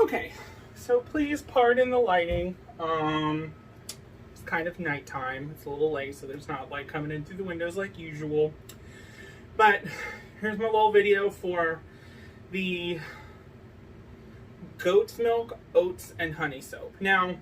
Okay, so please pardon the lighting. It's kind of nighttime. It's a little late, so there's not light coming in through the windows like usual. But here's my little video for the goat's milk, oats, and honey soap. Now,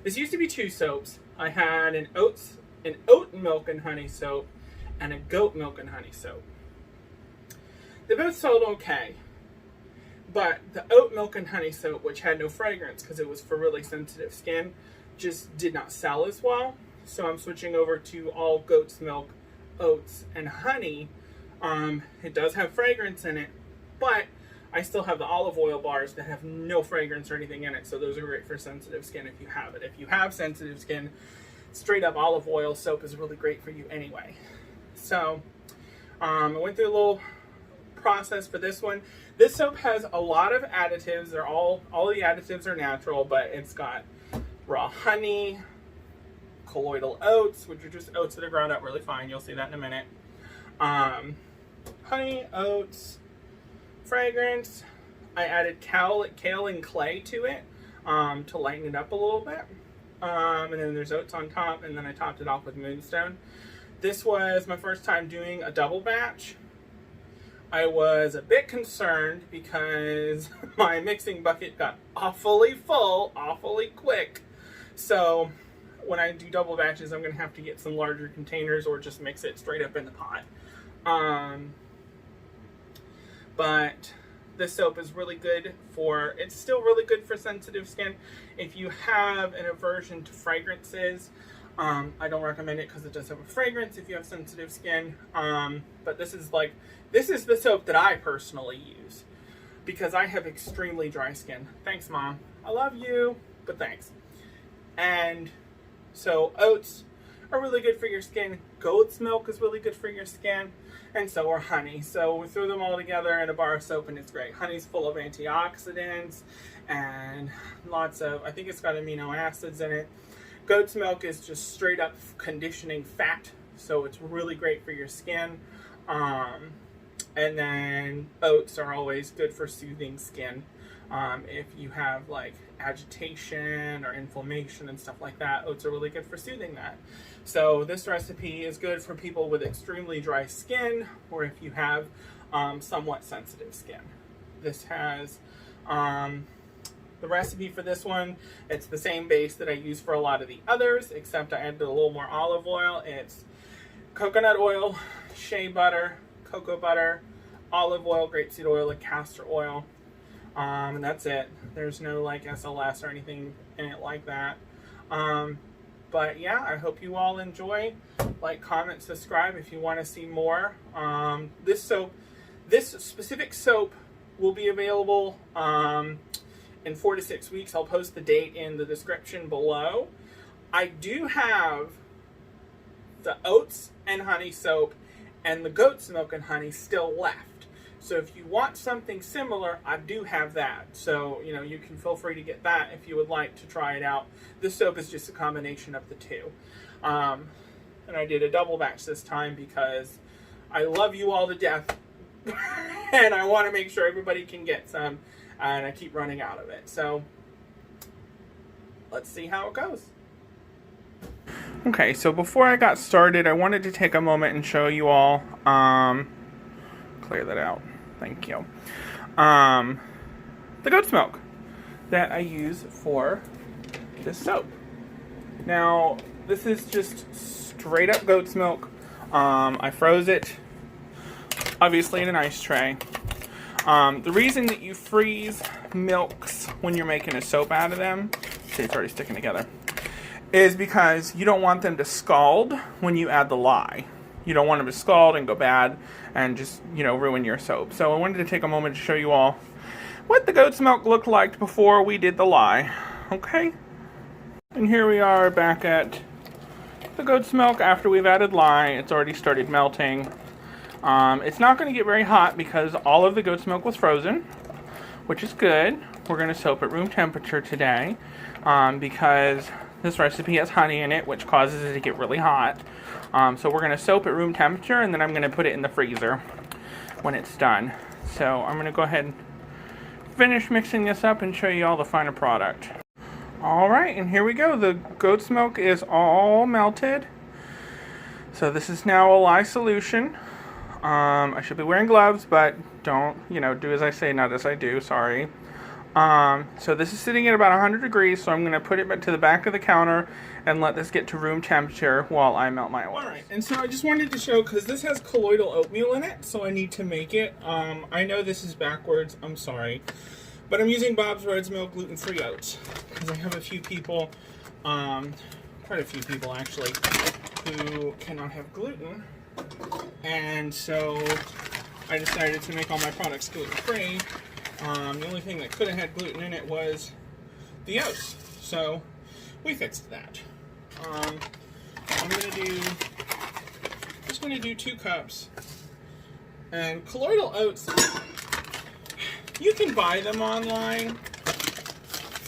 this used to be two soaps. I had an oat milk and honey soap and a goat milk and honey soap. They both sold okay. But the oat milk and honey soap, which had no fragrance because it was for really sensitive skin, just did not sell as well. So I'm switching over to all goat's milk, oats, and honey. It does have fragrance in it, but I still have the olive oil bars that have no fragrance or anything in it. So those are great for sensitive skin if you have it. If you have sensitive skin, straight up olive oil soap is really great for you anyway. So I went through a little process for this one. This soap has a lot of additives. They're all the additives are natural, but it's got raw honey, colloidal oats, which are just oats that are ground up really fine. You'll see that in a minute. Honey, oats, fragrance. I added Kaolin Clay to it to lighten it up a little bit. And then there's oats on top, and then I topped it off with moonstone. This was my first time doing a double batch. I was a bit concerned because my mixing bucket got awfully full, awfully quick. So when I do double batches, I'm going to have to get some larger containers or just mix it straight up in the pot. But this soap is really good it's still really good for sensitive skin. If you have an aversion to fragrances, I don't recommend it because it does have a fragrance if you have sensitive skin. But this is the soap that I personally use because I have extremely dry skin. Thanks, Mom. I love you, but thanks. And so oats are really good for your skin. Goat's milk is really good for your skin. And so are honey. So we threw them all together in a bar of soap and it's great. Honey's full of antioxidants and lots of, I think it's got amino acids in it. Goat's milk is just straight up conditioning fat. So it's really great for your skin. And then oats are always good for soothing skin. If you have like agitation or inflammation and stuff like that, oats are really good for soothing that. So this recipe is good for people with extremely dry skin or if you have somewhat sensitive skin. This has the recipe for this one. It's the same base that I use for a lot of the others, except I added a little more olive oil. It's coconut oil, shea butter, cocoa butter, olive oil, grapeseed oil, and castor oil. And that's it. There's no like SLS or anything in it like that. But yeah, I hope you all enjoy. Like, comment, subscribe if you want to see more. This specific soap will be available in 4 to 6 weeks. I'll post the date in the description below. I do have the oats and honey soap and the goat's milk and honey still left. So if you want something similar, I do have that. So, you can feel free to get that if you would like to try it out. This soap is just a combination of the two. And I did a double batch this time because I love you all to death. And I want to make sure everybody can get some. And I keep running out of it. So, let's see how it goes. Okay, so before I got started, I wanted to take a moment and show you all, clear that out, thank you, the goat's milk that I use for this soap. Now, this is just straight up goat's milk. I froze it, obviously, in an ice tray. The reason that you freeze milks when you're making a soap out of them, see, it's already sticking together, is because you don't want them to scald when you add the lye. You don't want them to scald and go bad and just, ruin your soap. So I wanted to take a moment to show you all what the goat's milk looked like before we did the lye. Okay? And here we are back at the goat's milk after we've added lye. It's already started melting. It's not going to get very hot because all of the goat's milk was frozen, which is good. We're going to soap at room temperature today because this recipe has honey in it, which causes it to get really hot. So we're going to soap at room temperature, and then I'm going to put it in the freezer when it's done. So I'm going to go ahead and finish mixing this up and show you all the final product. All right, and here we go. The goat's milk is all melted. So this is now a lye solution. I should be wearing gloves, but don't, do as I say, not as I do, sorry. So this is sitting at about 100 degrees, so I'm going to put it to the back of the counter and let this get to room temperature while I melt my oil. Alright, and so I just wanted to show, because this has colloidal oatmeal in it, so I need to make it. I know this is backwards, I'm sorry. But I'm using Bob's Red's Milk gluten-free oats, because I have a few people, quite a few people actually, who cannot have gluten. And so I decided to make all my products gluten-free. The only thing that could have had gluten in it was the oats. So we fixed that. I'm just going to do 2 cups. And colloidal oats, you can buy them online.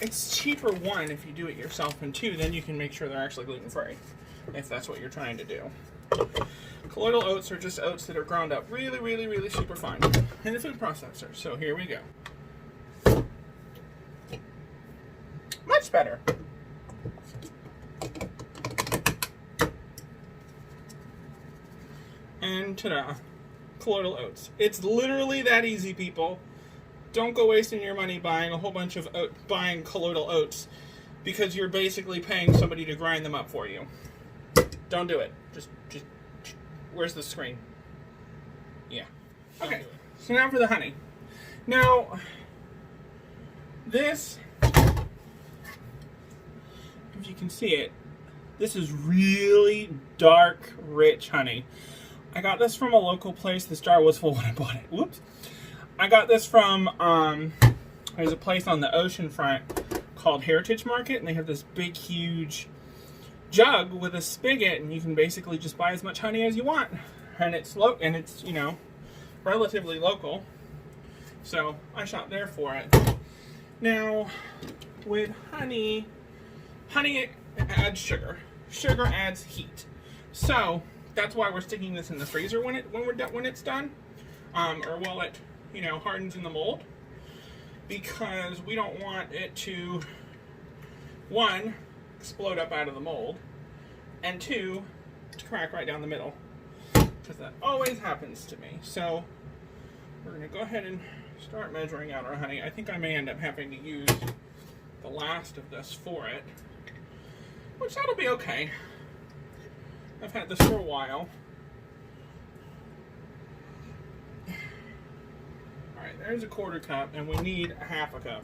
It's cheaper, 1, if you do it yourself, and 2, then you can make sure they're actually gluten-free, if that's what you're trying to do. Colloidal oats are just oats that are ground up really, really, really super fine in a food processor. So here we go. Much better. And ta-da, colloidal oats. It's literally that easy, people. Don't go wasting your money buying a whole bunch of buying colloidal oats, because you're basically paying somebody to grind them up for you. Don't do it. Just where's the screen? Yeah. Okay. So now for the honey. Now, this, if you can see it, this is really dark, rich honey. I got this from a local place. This jar was full when I bought it. Whoops. I got this from, there's a place on the ocean front called Heritage Market, and they have this big, huge jug with a spigot, and you can basically just buy as much honey as you want. And it's relatively local. So I shop there for it. Now, with honey adds sugar. Sugar adds heat. So that's why we're sticking this in the freezer when it's done, or while it hardens in the mold, because we don't want it to, 1, explode up out of the mold, and 2, to crack right down the middle, because that always happens to me. So we're going to go ahead and start measuring out our honey. I think I may end up having to use the last of this for it, which that'll be okay. I've had this for a while. Alright, there's a 1/4 cup, and we need a 1/2 cup.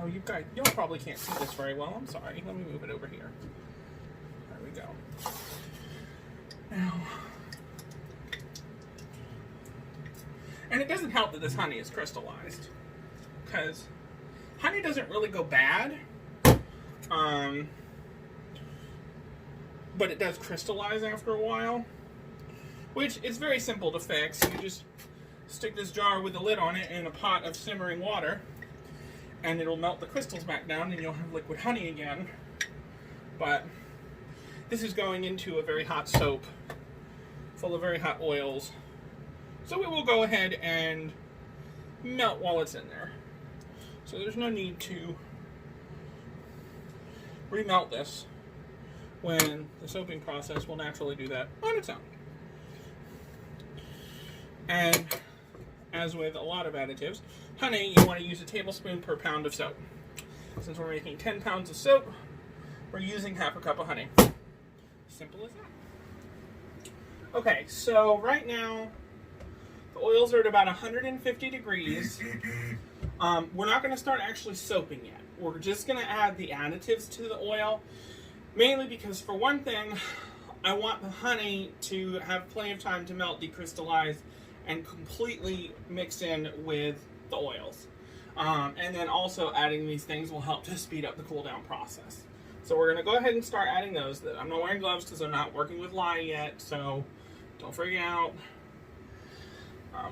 Oh, y'all probably can't see this very well. I'm sorry. Let me move it over here. There we go. Now, and it doesn't help that this honey is crystallized, because honey doesn't really go bad, but it does crystallize after a while, which is very simple to fix. You just stick this jar with the lid on it in a pot of simmering water, and it'll melt the crystals back down, and you'll have liquid honey again. But this is going into a very hot soap full of very hot oils, so it will go ahead and melt while it's in there. So there's no need to remelt this when the soaping process will naturally do that on its own. And as with a lot of additives, honey, you want to use a tablespoon per pound of soap. Since we're making 10 pounds of soap, we're using 1/2 cup of honey. Simple as that. Okay, so right now, the oils are at about 150 degrees. We're not going to start actually soaping yet. We're just going to add the additives to the oil, mainly because, for one thing, I want the honey to have plenty of time to melt, decrystallize, and completely mix in with the oils. And then also adding these things will help to speed up the cool down process. So we're going to go ahead and start adding those. I'm not wearing gloves because I'm not working with lye yet, so don't freak out.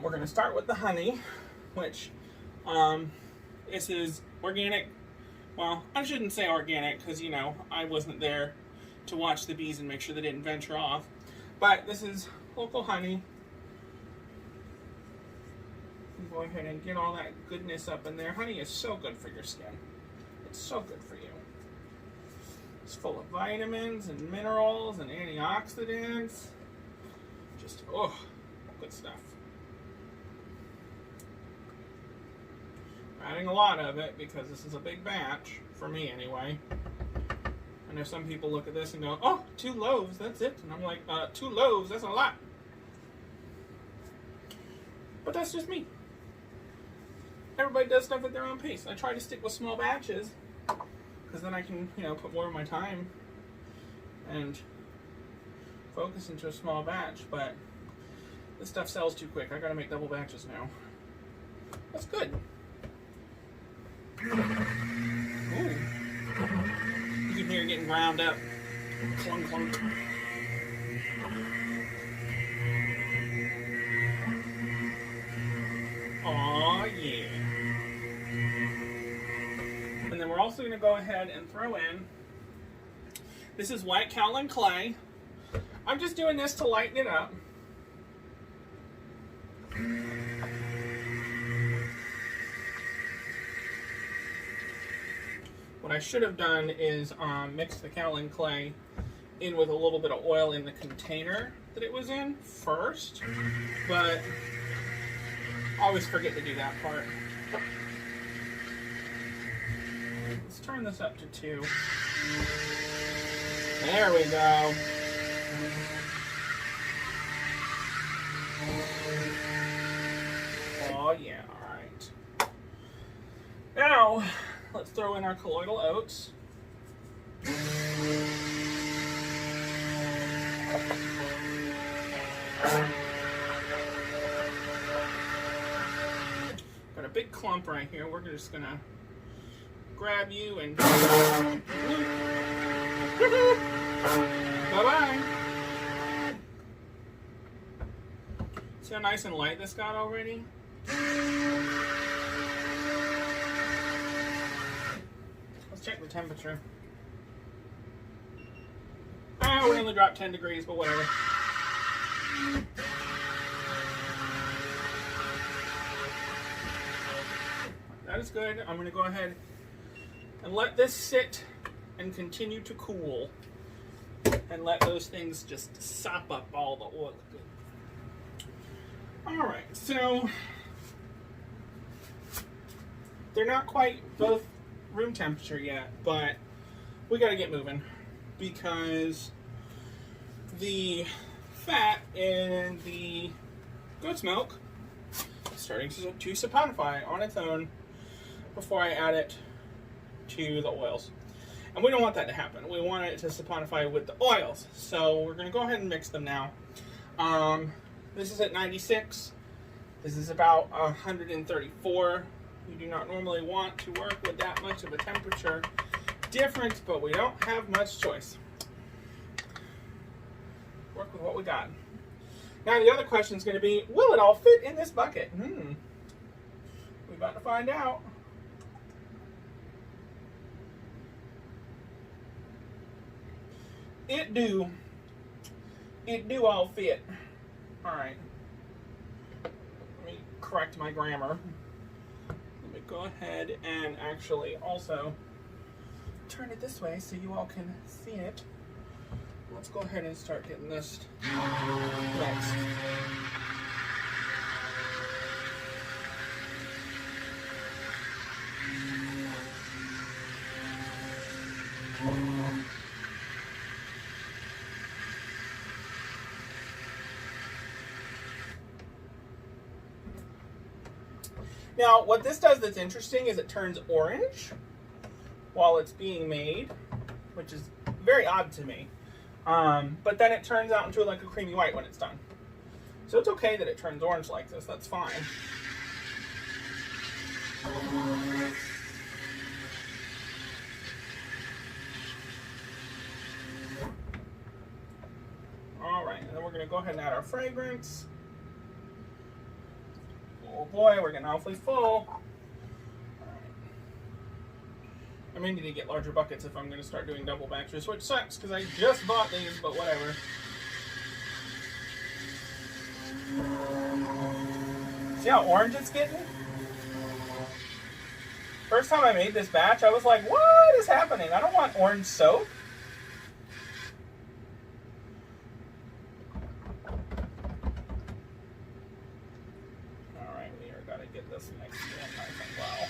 We're going to start with the honey, which this is organic. Well, I shouldn't say organic because, I wasn't there to watch the bees and make sure they didn't venture off. But this is local honey. Go ahead and get all that goodness up in there. Honey is so good for your skin. It's so good for you. It's full of vitamins and minerals and antioxidants. Just, oh, good stuff. I'm adding a lot of it because this is a big batch, for me anyway. I know some people look at this and go, oh, 2 loaves, that's it. And I'm like, 2 loaves, that's a lot. But that's just me. Everybody does stuff at their own pace. I try to stick with small batches because then I can, you know, put more of my time and focus into a small batch. But this stuff sells too quick. I gotta make double batches now. That's good. Ooh. You can hear it getting ground up. Clunk, clunk. Aw, yeah. And then we're also going to go ahead and throw in, this is white Kaolin Clay. I'm just doing this to lighten it up. What I should have done is mix the Kaolin Clay in with a little bit of oil in the container that it was in first, but I always forget to do that part. Let's turn this up to 2. There we go. Oh yeah, alright. Now, let's throw in our colloidal oats. Got a big clump right here. We're just gonna grab you and bye-bye. See how nice and light this got already? Let's check the temperature. We only dropped 10 degrees, but whatever. That is good. I'm going to go ahead and let this sit and continue to cool. And let those things just sop up all the oil. Alright, so they're not quite both room temperature yet, but we got to get moving because the fat in the goat's milk is starting to saponify on its own before I add it to the oils. And we don't want that to happen. We want it to saponify with the oils. So we're going to go ahead and mix them now. This is at 96. This is about 134. We do not normally want to work with that much of a temperature difference, but we don't have much choice. Work with what we got. Now the other question is going to be, will it all fit in this bucket? We're about to find out. It do all fit. Alright. Let me correct my grammar. Let me go ahead and actually also turn it this way so you all can see it. Let's go ahead and start getting this next. Now, what this does that's interesting is it turns orange while it's being made, which is very odd to me. But then it turns out into like a creamy white when it's done. So it's okay that it turns orange like this, that's fine. Alright, and then we're going to go ahead and add our fragrance. Oh boy, we're getting awfully full. Right. may need to get larger buckets if I'm going to start doing double batches, which sucks because I just bought these, but whatever. See how orange it's getting? First time I made this batch, I was like, what is happening? I don't want orange soap. Alright, we are going to get this mixed in nice and well.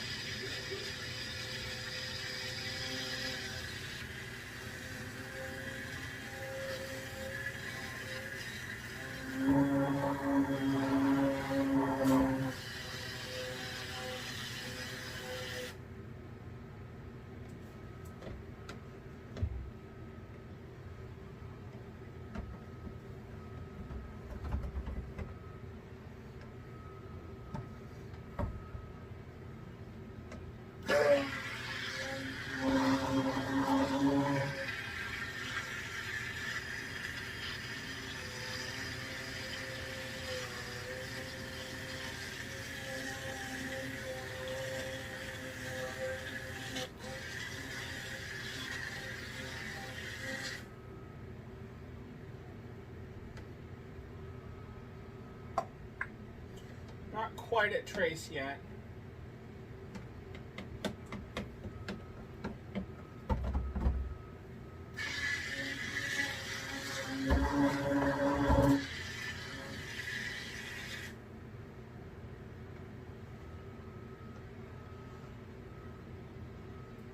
Not quite at trace yet.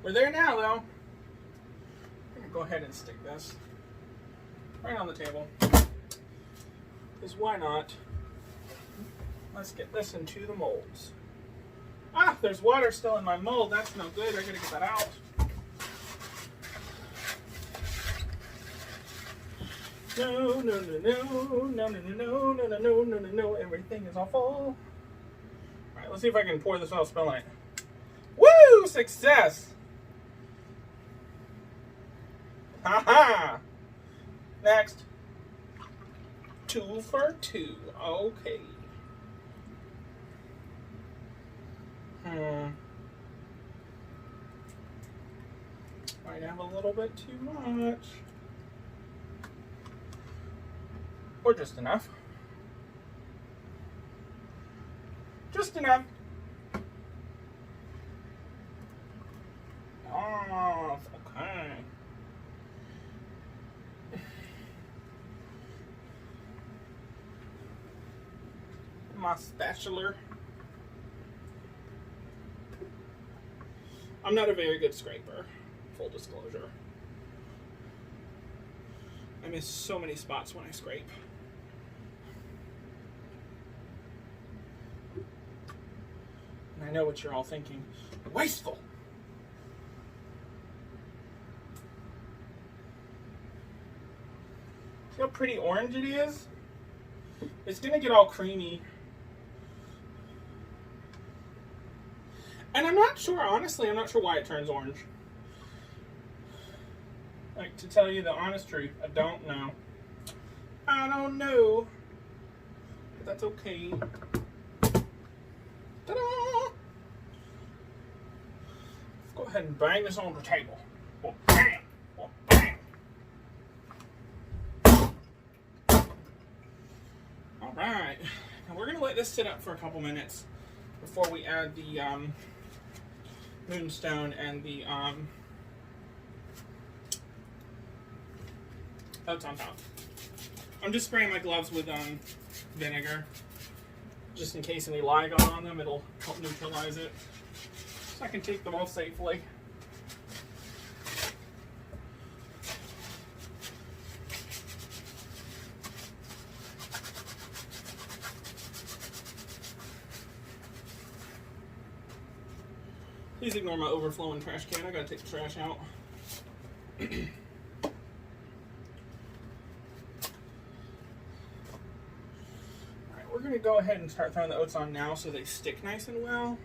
We're there now, though. I'm gonna go ahead and stick this right on the table. Because why not? Let's get this into the molds. Ah, there's water still in my mold. That's no good. I gotta get that out. No, no, no, no, no, no, no, no, no, no, no, no, no, no. Everything is awful. All right, let's see if I can pour this without spilling it. Woo! Success! Haha! Next. 2 for 2. Okay. Might have a little bit too much. Or just enough. Just enough. Oh, okay. My spatula. I'm not a very good scraper, full disclosure. I miss so many spots when I scrape. And I know what you're all thinking. Wasteful! See how pretty orange it is? It's gonna get all creamy. And I'm not sure, honestly, I'm not sure why it turns orange. Like, to tell you the honest truth, I don't know. I don't know. But that's okay. Ta-da! Let's go ahead and bang this on the table. Well, bam! Well, bam! Alright. Now we're going to let this sit up for a couple minutes before we add the moonstone and the oats on top. I'm just spraying my gloves with vinegar, just in case any lye got on them. It'll help neutralize it, so I can take them off safely. Please ignore my overflowing trash can. I gotta take the trash out. Alright, we're gonna go ahead and start throwing the oats on now so they stick nice and well.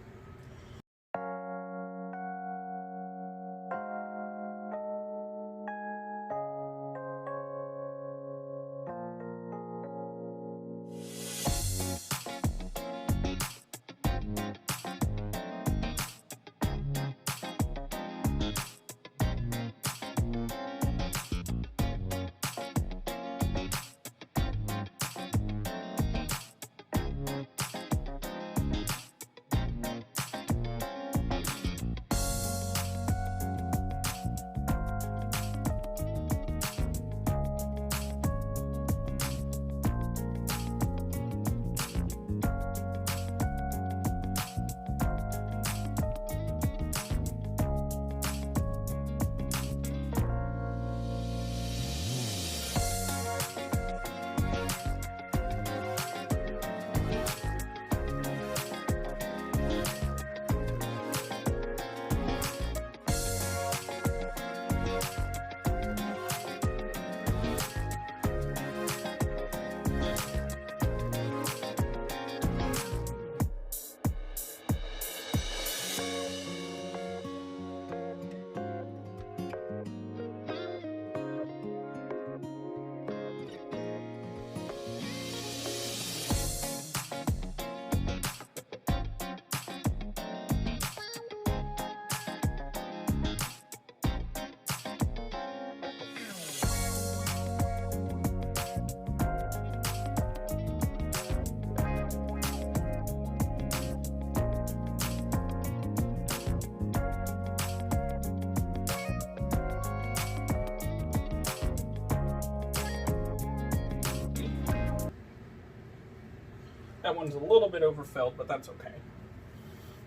That one's a little bit overfilled, but that's okay.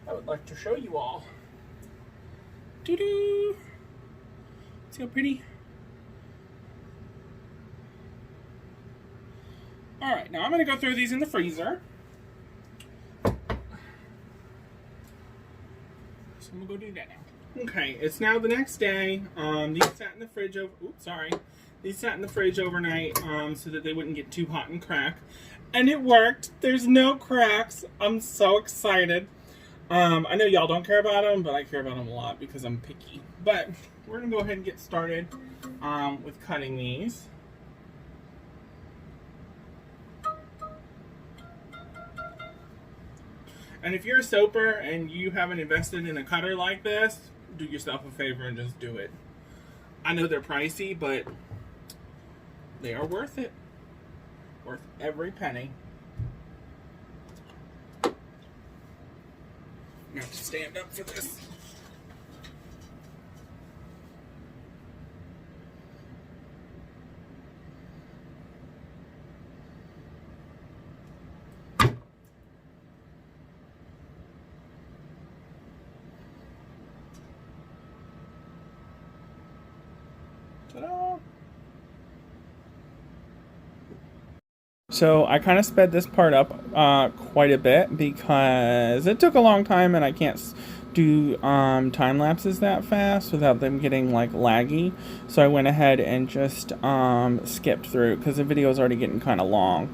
I would like to show you all. Doo-doo! See how pretty? Alright, now I'm going to go throw these in the freezer. So I'm going to go do that now. Okay, it's now the next day. These sat in the fridge These sat in the fridge overnight so that they wouldn't get too hot and crack. And it worked. There's no cracks. I'm so excited. I know y'all don't care about them, but I care about them a lot because I'm picky. But we're going to go ahead and get started with cutting these. And if you're a soaper and you haven't invested in a cutter like this, do yourself a favor and just do it. I know they're pricey, but they are worth it. Worth every penny. I have to stand up for this. Ta-da! So I kind of sped this part up quite a bit because it took a long time and I can't do time lapses that fast without them getting like laggy. So I went ahead and just skipped through because the video is already getting kind of long.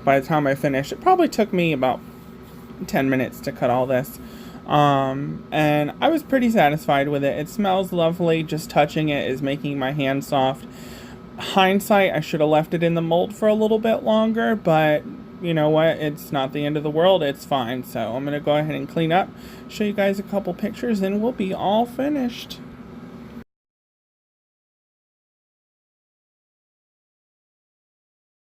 By the time I finished, it probably took me about 10 minutes to cut all this. And I was pretty satisfied with it. It smells lovely. Just touching it is making my hand soft. Hindsight, I should have left it in the mold for a little bit longer, but you know what? It's not the end of the world. It's fine. So I'm going to go ahead and clean up, show you guys a couple pictures, and we'll be all finished.